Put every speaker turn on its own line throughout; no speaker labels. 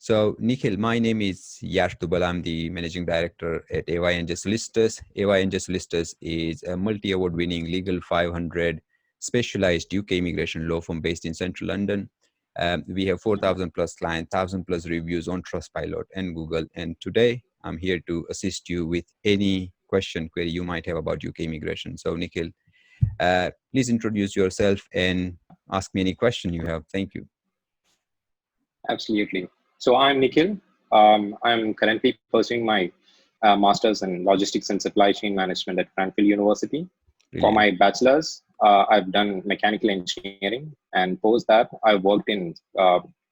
So, Nikhil, my name is Yash Dubal. I'm the managing director at AY&J Solicitors. AY&J Solicitors is a multi-award winning Legal 500 specialized UK immigration law firm based in central London. We have 4,000 plus clients, 1,000 plus reviews on Trustpilot and Google. And today I'm here to assist you with any query you might have about UK immigration. So, Nikhil, please introduce yourself and ask me any question you have. Thank you.
Absolutely. So I'm Nikhil. I'm currently pursuing my master's in logistics and supply chain management at Cranfield University.
Brilliant.
For my bachelor's, I've done mechanical engineering, and post that, I worked in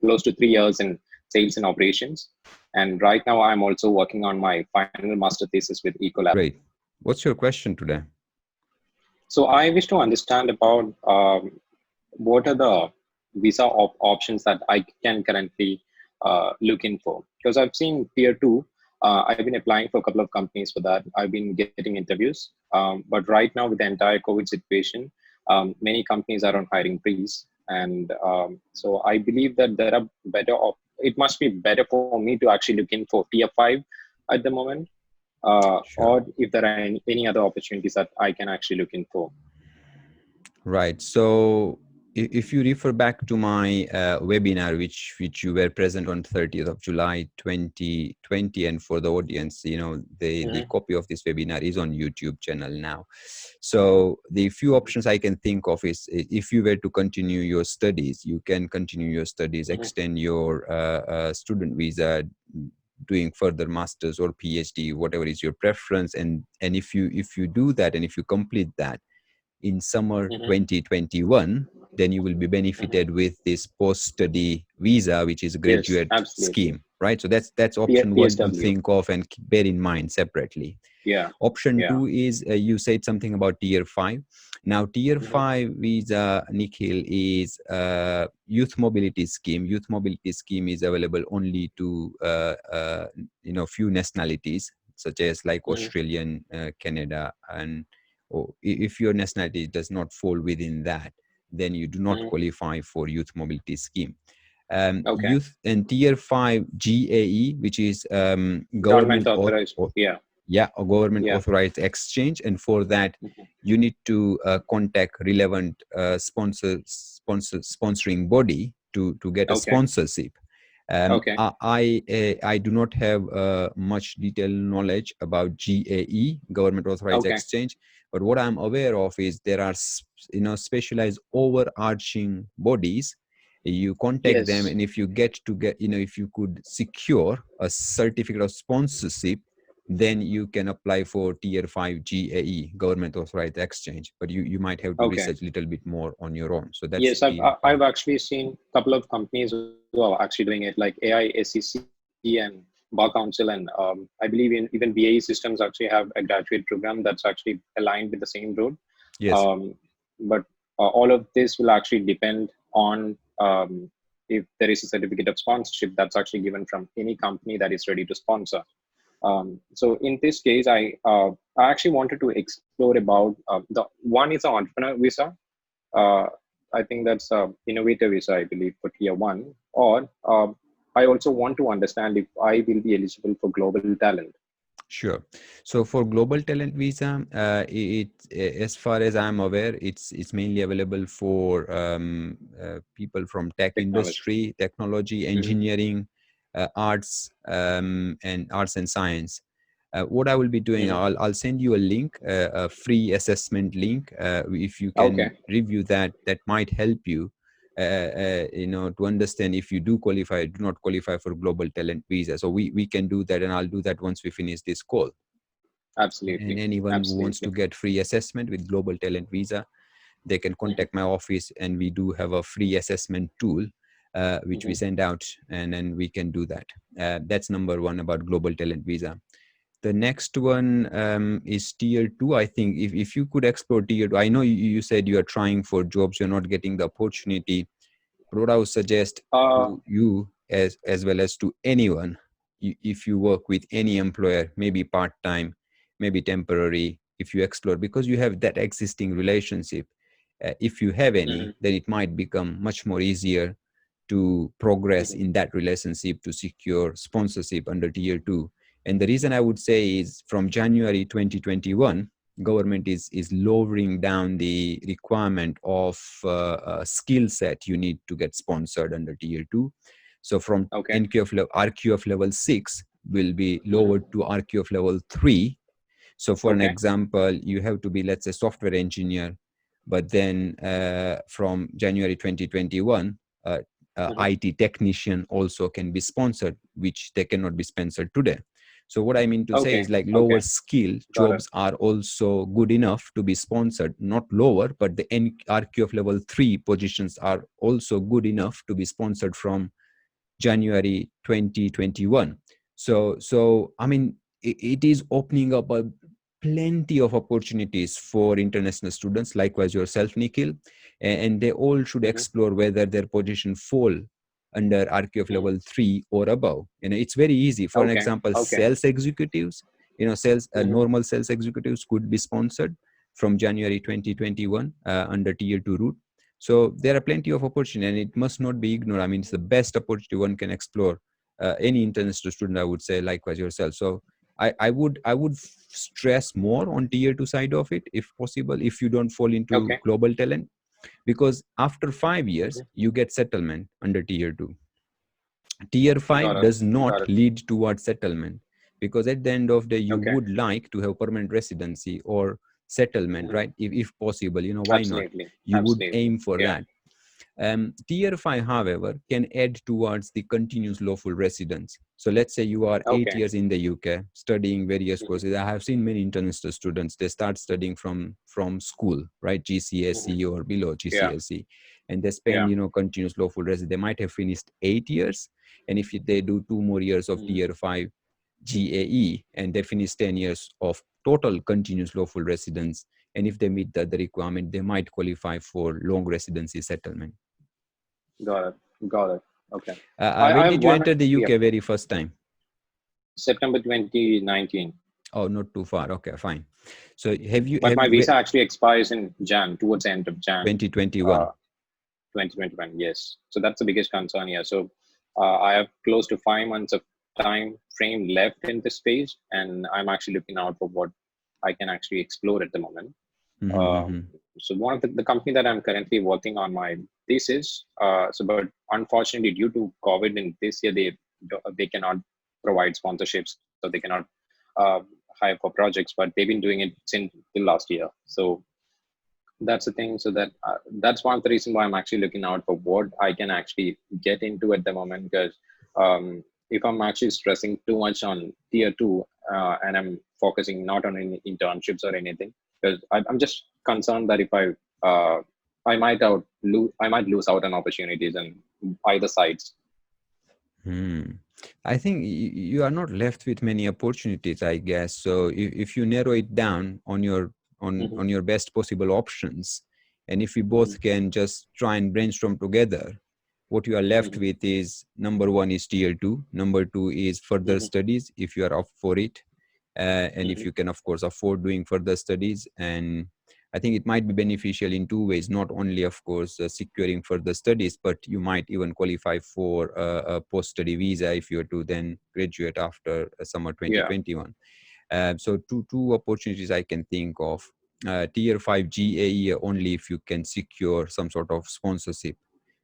close to 3 years in sales and operations. And right now, I'm also working on my final master thesis with Ecolab.
Great. What's your question today?
So I wish to understand about what are the visa options that I can currently look in for, because I've seen tier 2. I've been applying for a couple of companies for that. I've been getting interviews, but right now with the entire COVID situation, many companies are on hiring freeze, and so I believe that there are better. It must be better for me to actually look in for tier 5 at the moment,
Sure.
or if there are any other opportunities that I can actually look in for.
Right. So if you refer back to my webinar, which you were present on 30th of July 2020, and for the audience, the copy of this webinar is on YouTube channel now. So the few options I can think of is, if you were to continue your studies, you can continue your studies, extend your student visa, doing further masters or PhD, whatever is your preference, and if you do that, and if you complete that in summer 2021, then you will be benefited with this post-study visa, which is a graduate scheme, right? So that's option one to think of and bear in mind separately.
Yeah.
Option two is, you said something about tier 5. Now, tier 5 visa, Nikhil, is youth mobility scheme. Youth mobility scheme is available only to few nationalities, such as like Australian, Canada, and if your nationality does not fall within that, then you do not qualify for youth mobility scheme. Youth and tier 5 GAE, which is government
authorized,
a government authorized exchange, and for that you need to contact relevant sponsoring body to get a sponsorship. I do not have much detailed knowledge about GAE, government authorized exchange, but what I'm aware of is there are specialized overarching bodies. You contact them, and if you if you could secure a certificate of sponsorship, then you can apply for tier 5 GAE, government authorized exchange, but you might have to research a little bit more on your own. So that's
I've actually seen a couple of companies who are actually doing it, like AISCC and Bar Council, and I believe even BAE Systems actually have a graduate program that's actually aligned with the same road.
Yes.
But all of this will actually depend on if there is a certificate of sponsorship that's actually given from any company that is ready to sponsor. So in this case, I actually wanted to explore about the one is an entrepreneur visa. I think that's an innovator visa, I believe, for tier 1. Or I also want to understand if I will be eligible for global talent.
Sure. So for global talent visa, as far as I'm aware, it's mainly available for people from tech industry, technology, engineering, arts, and science. What I will be doing, I'll send you a link, a free assessment link. If you can review that might help you, to understand if you do qualify or do not qualify for global talent visa. So we can do that, and I'll do that once we finish this call.
Absolutely.
And anyone who wants to get free assessment with global talent visa, they can contact my office, and we do have a free assessment tool which we send out, and then we can do that. That's number one about global talent visa. The next one is tier 2. I think if you could explore tier 2, I know you said you are trying for jobs, you're not getting the opportunity, but what I would suggest to you as well as to anyone, if you work with any employer, maybe part-time, maybe temporary, if you explore, because you have that existing relationship, if you have any, then it might become much more easier to progress
Mhm.
in that relationship to secure sponsorship under tier 2. And the reason I would say is from January 2021, government is lowering down the requirement of a skill set you need to get sponsored under tier 2. So from
Okay.
RQF level 6 will be
Mhm.
lowered to RQF level 3. So for an
Okay.
example, you have to be, let's say, software engineer, but then from January 2021,
Mhm.
IT technician also can be sponsored, which they cannot be sponsored today. So what I mean to say is
Okay.
like lower
Okay.
skill
Got it.
jobs are also good enough to be sponsored, not lower, but the RQF level 3 positions are also good enough to be sponsored from January 2021. So I mean, it is opening up a plenty of opportunities for international students, likewise yourself, Nikhil, and they all should
Mhm.
explore whether their position fall under RQF
Mhm.
level 3 or above. It's very easy. For an
Okay.
example,
Okay.
sales executives, sales
Mhm.
normal sales executives could be sponsored from January 2021 under tier 2 route. So there are plenty of opportunity, and it must not be ignored. I mean, it's the best opportunity one can explore. Any international student, I would say, likewise yourself. So I would stress more on tier 2 side of it, if possible, if you don't fall into
Okay.
global talent, because after 5 years
Mhm.
you get settlement under tier 2. Tier
Got
5
it.
does not
Got it.
lead towards settlement, because at the end of the day you
Okay.
would like to have permanent residency or settlement,
Mhm.
right? If possible, why not?
Absolutely.
You would
Absolutely.
aim for
Yeah.
that. Tier 5, however, can add towards the continuous lawful residence. So let's say you are 8
Okay.
years in the UK studying various
Mhm.
courses. I have seen many international students, they start studying from school, right?
Mhm.
GCSE or below
Yeah.
GCSE, and they
Yeah.
spend, continuous lawful residence. They might have finished 8 years, and if they do 2 more years of
Mhm.
tier 5 GAE, and they finish 10 years of total continuous lawful residence, and if they meet the requirement, they might qualify for long residency settlement.
Got it. Got it. Okay. I
When
have
did you
one.
enter the
Yeah.
UK very first time?
September 2019.
Oh, not too far. Okay, fine. So have you
But my
have
visa actually expires in Jan, towards the end of Jan,
2021?
uh, 2021. Yes. So that's the biggest concern here. So I have close to 5 months of time frame left in this space, and I'm actually looking out for what I can actually explore at the moment. Um,
Mm-hmm.
so one of the company that I'm currently working on my thesis. But unfortunately, due to COVID in this year, they cannot provide sponsorships, so they cannot uh, hire for projects. But they've been doing it since the last year. So that's the thing. So that's one of the reason why I'm actually looking out for what I can actually get into at the moment. Because if I'm actually stressing too much on tier 2, and I'm focusing not on any internships or anything, because I'm just concerned that if I might lose out on opportunities on either sides.
Hmm. I think you are not left with many opportunities, I guess. So if you narrow it down on your
Hmm.
on your best possible options, and if we
Hmm.
both can just try and brainstorm together, what you are left
Hmm.
with is number one is tier 2, number 2 is further
Hmm.
studies if you are up for it, and if
Hmm.
you can of course afford doing further studies. And I think it might be beneficial in two ways, not only of course securing further studies, but you might even qualify for a post-study visa if you were to then graduate after summer
Yeah.
2021. So two opportunities I can think of. Tier 5 GAE only if you can secure some sort of sponsorship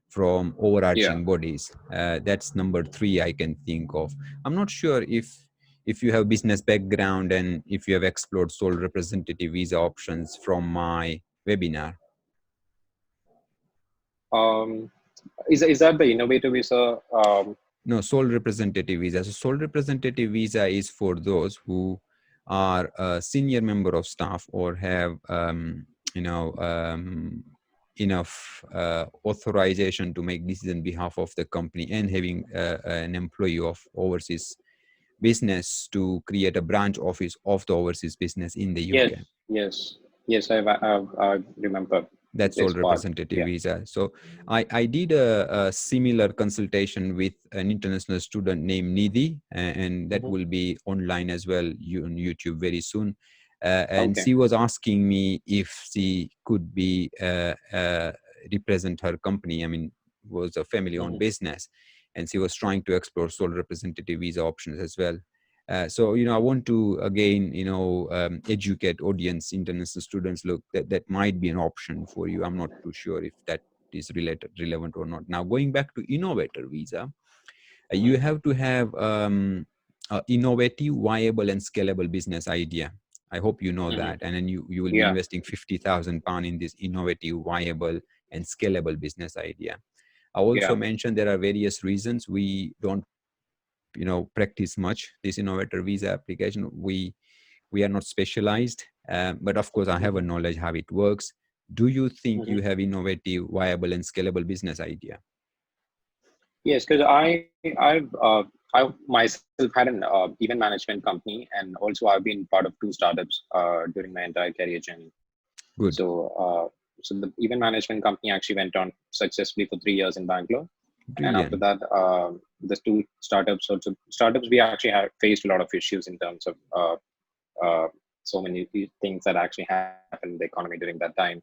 from
Yeah.
overarching bodies. That's number 3 I can think of. I'm not sure if you have business background and if you have explored sole representative visa options from my webinar.
Um, is that the innovative visa?
No, sole representative visa. So sole representative visa is for those who are a senior member of staff or have you know enough authorization to make decisions on behalf of the company, and having an employee of overseas business to create a branch office of the overseas business in the
Yes.
UK.
Yes. Yes. I remember
That's all
this part.
representative
Yeah.
visa. So I did a similar consultation with an international student named Nidhi, and that
Hmm.
will be online as well on YouTube very soon. And
Okay.
she was asking me if she could be represent her company. I mean, was a family-owned
Hmm.
business, and she was trying to explore sole representative visa options as well. So, I want to again, educate audience, international students. Look, that might be an option for you. I'm not too sure if that is relevant or not. Now, going back to innovator visa, you
Hmm.
have to have innovative, viable, and scalable business idea. I hope you know
Hmm.
that. And then you will be
Yeah.
investing £50,000 in this innovative, viable, and scalable business idea. I also
Yeah.
mentioned there are various reasons we don't, practice much this innovator visa application. We are not specialized, but of course, I have a
Hmm.
knowledge how it works. Do you think
Hmm.
you have innovative, viable, and scalable business idea?
Yes, because I myself had an event management company, and also I've been part of two startups during my entire career journey.
Good.
So, so the event management company actually went on successfully for 3 years in Bangalore, and after
Brilliant.
that, the two startups. Also, startups we actually have faced a lot of issues in terms of uh, so many things that actually happened in the economy during that time.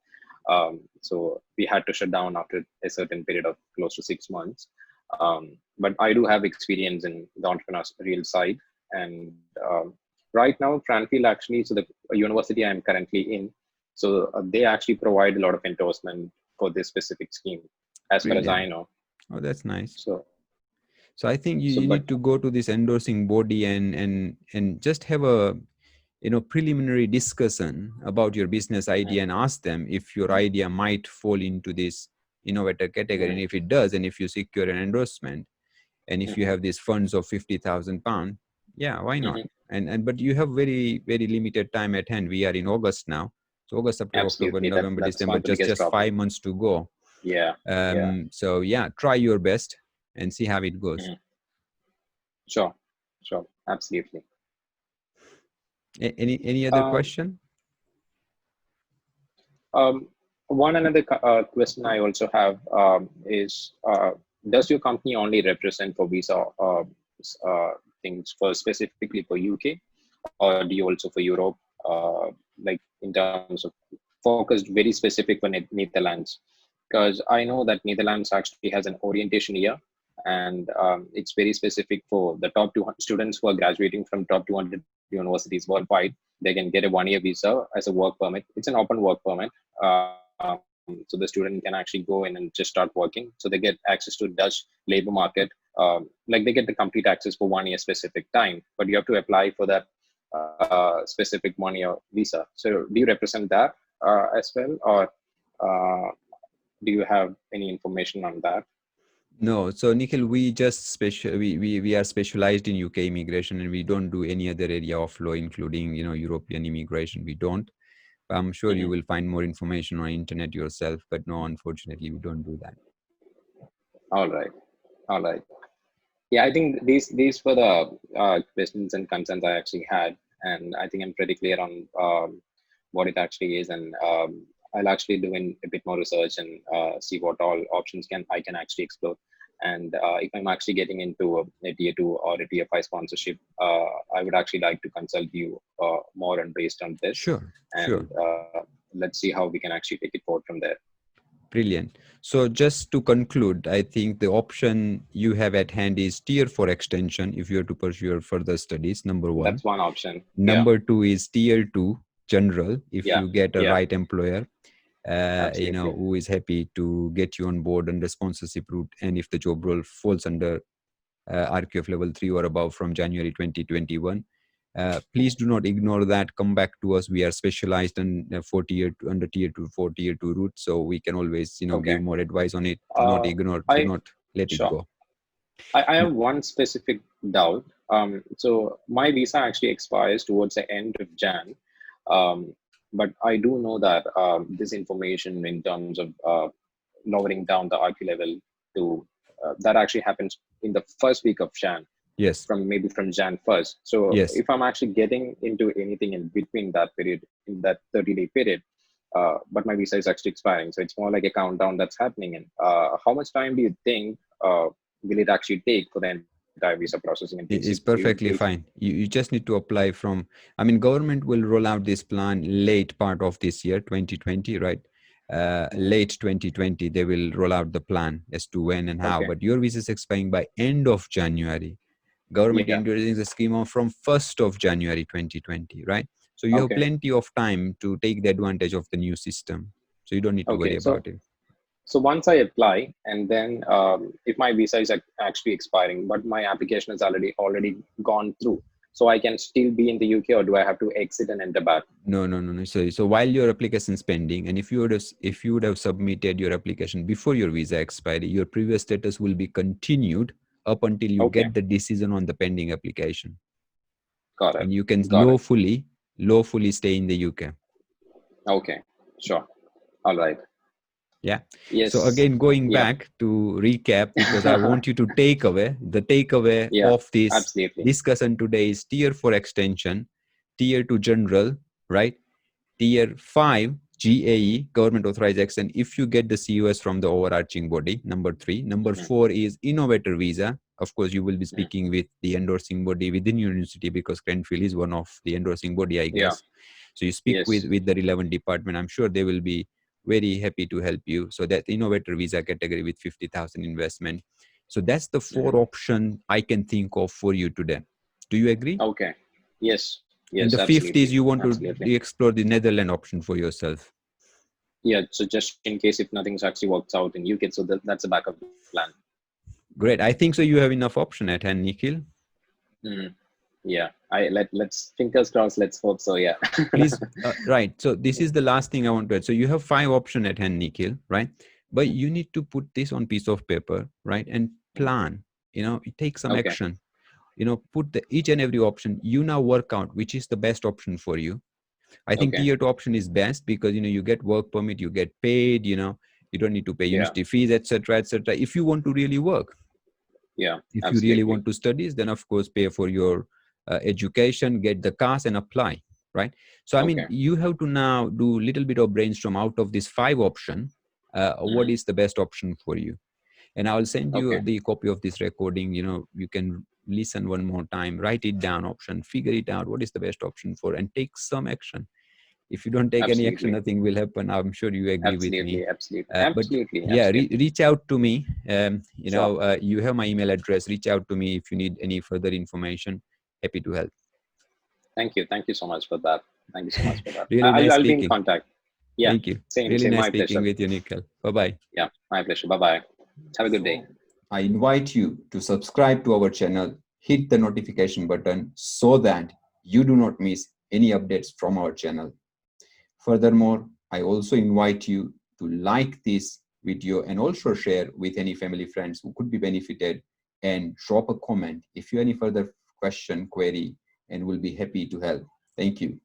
So we had to shut down after a certain period of close to 6 months. But I do have experience in the entrepreneurial side, and right now, Cranfield actually, so the university I'm currently in, so they actually provide a lot of endorsement for this specific scheme, as far as I
Brilliant.
know.
Oh, that's nice.
So,
So I think
so
you
but
need to go to this endorsing body and just have a preliminary discussion about your business
Mhm,
idea and ask them if your idea might fall into this innovator category. And
mhm,
if it does, and if you secure an endorsement, and if you
mhm,
have these funds of £50,000, yeah, why not?
mhm.
And but you have very, very limited time at hand. We are in August now. So August, September, October,
Absolutely,
November,
that's
December,
one of the biggest
just
problem.
5 months to go.
Yeah, yeah.
So yeah, try your best and see how it goes.
Mhm. Sure, sure, absolutely.
Any other
Um,
question?
um, One another question I also have is, does your company only represent for visa things for specifically for UK, or do you also for Europe, like in terms of focused very specific for Netherlands? Because I know that Netherlands actually has an orientation year, and it's very specific for the top 200 students who are graduating from top 200 universities worldwide. They can get a 1 year visa as a work permit. It's an open work permit. So the student can actually go in and just start working. So they get access to Dutch labor market. Like they get the complete access for 1 year specific time, but you have to apply for that specific 1 year visa. So do you represent that as well, or uh, do you have any information on that?
No. So Nikhil, we just we are specialized in UK immigration, and we don't do any other area of law, including European immigration. We don't. I'm sure you
Mhm.
will find more information on internet yourself, but no, unfortunately, we don't do that.
All right, all right. Yeah, I think these were the questions and concerns I actually had, and I think I'm pretty clear on what it actually is, and I'll actually do in a bit more research and see what all options can I can actually explore. And if I'm actually getting into a tier two or a tier five sponsorship, I would actually like to consult you more and based on this,
Sure, sure.
and let's see how we can actually take it forward from there.
Brilliant. So just to conclude, I think the option you have at hand is tier 4 extension if you are to pursue your further studies, number one.
That's one option. Yeah,
Number two is tier 2 general if
yeah,
you get a
yeah,
right employer,
absolutely.
who is happy to get you on board under sponsorship route, and if the job role falls under RQF level 3 or above from January 2021. Please do not ignore that. Come back to us. We are specialized in under tier 2 for tier 2 route, so we can always give
Okay.
more advice on it. Do not
Uh,
ignore. Do
I
not let it
Sure.
go.
I have one specific doubt. So my visa actually expires towards the end of Jan, but I do know that this information in terms of lowering down the RQ level to that actually happens in the first week of Jan,
Yes,
from maybe from Jan 1st. So
yes.
if I'm actually getting into anything in between that period, in that 30-day period, but my visa is actually expiring, so it's more like a countdown that's happening. And how much time do you think will it actually take for the entire visa processing and takes you
Is
you take?
perfectly fine. You just need to apply from, I mean, government will roll out this plan late part of this year, 2020, right? late 2020, they will roll out the plan as to when and how.
Okay.
But your visa is expiring by end of January. Government
Yeah.
introducing the scheme from 1st of January 2020, right? So you have
Okay.
plenty of time to take the advantage of the new system. So you don't need to worry
Okay.
about it.
So once I apply, and then if my visa is actually expiring, but my application has already gone through, so I can still be in the UK, or do I have to exit and enter back?
No, no, no, no. So while your application is pending, and if you would have submitted your application before your visa expiry, your previous status will be continued up until you
Okay.
get the decision on the pending application,
Got it.
and you can
Got it.
lawfully stay in the UK.
Okay. Sure. All right.
Yeah. So
Yes.
again, going
Yeah.
back to recap, because I want you to take away the takeaway
Yeah.
of this
Absolutely.
discussion today is tier 4 extension, tier 2 general, right? Tier 5 GAE, government authorized action, if you get the COS from the overarching body. Number 3. Number
Mhm.
4 is innovator visa. Of course, you will be
Mhm.
speaking with the endorsing body within your university, because Cranfield is one of the endorsing body, I
Yeah.
guess. So you speak
Yes.
with the relevant department. I'm sure they will be very happy to help you. So that innovator visa category with 50,000 investment. So that's the 4
Mhm.
option I can think of for you today. Do you agree?
Okay. Yes.
And
Yes.
the 5th is
Absolutely.
you want to
Absolutely.
explore the Netherlands option for yourself.
Yeah. So just in case if nothing actually works out in UK, so that's a backup plan.
Great. I think so. You have enough option at hand, Nikhil.
Mhm. Yeah. Let's fingers crossed. Let's hope so. Yeah.
Please, right. So this is the last thing I want to add. So you have 5 option at hand, Nikhil, right? But
Mhm.
you need to put this on piece of paper, right? And
Mhm.
plan, take some
Okay.
action, put the each and every option. You now work out which is the best option for you. I think
Okay.
tier 2 option is best because, you get work permit, you get paid, you don't need to pay
Yeah.
university fees, etc., etc. If you want to really work.
Yeah.
If you really
Absolutely.
want to studies, then of course pay for your education, get the cars and apply, right? So I mean,
Okay.
you have to now do a little bit of brainstorm out of this 5 option. What
Mhm.
is the best option for you? And I'll send you
Okay.
the copy of this recording. You can listen one more time, write it down, option, figure it out, what is the best option for, and take some action. If you don't take any action,
Absolutely.
nothing will happen. I'm sure you agree with me.
Absolutely. Absolutely.
But
Absolutely.
yeah,
Absolutely.
reach out to me.
Sure.
You have my email address. Reach out to me if you need any further information. Happy to help.
Thank you. Thank you so much for that. Thank you so much for that.
Really nice
I'll be in
speaking.
contact. Yeah.
Thank you.
Same.
Really
Same.
nice
My
speaking
pleasure.
with you, Nikhil. Bye bye.
Yeah. My pleasure. Bye bye. Have a good day.
So I invite you to subscribe to our channel, hit the notification button so that you do not miss any updates from our channel. Furthermore, I also invite you to like this video and also share with any family friends who could be benefited, and drop a comment if you have any further question, query, and we'll be happy to help. Thank you.